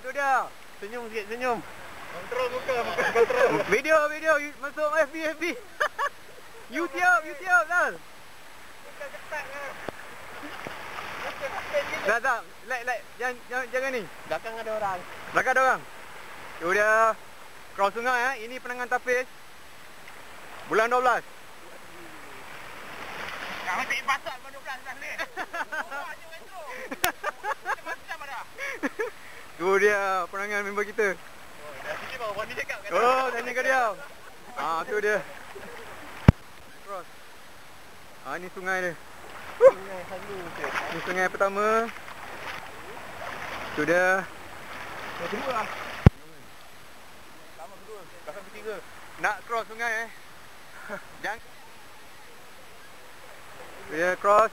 tu dia. Senyum sikit, senyum. Kontrol muka kontrol. Video masuk FB. YouTube dah. Tak. Like. Jangan ni. Belakang ada orang. Belakang ada orang. Tu dia. Cross sungai Ini Penangan Tapis. Bulan 12. Kamu tak pasal bulan 12 dah ni. Oh, aja intro. Macam dah. Tu dia Penangan member kita. Oh, dah sini bawa Wani cakap kan. Oh, tanya ke dia. Tu dia. Cross. Ni sungai dia. Sungai Halu tu. Ni sungai pertama. Tu dia. Yang kedua lah. Sama kedua. Belakang ketiga. Nak cross sungai Jangan. Tu dia cross.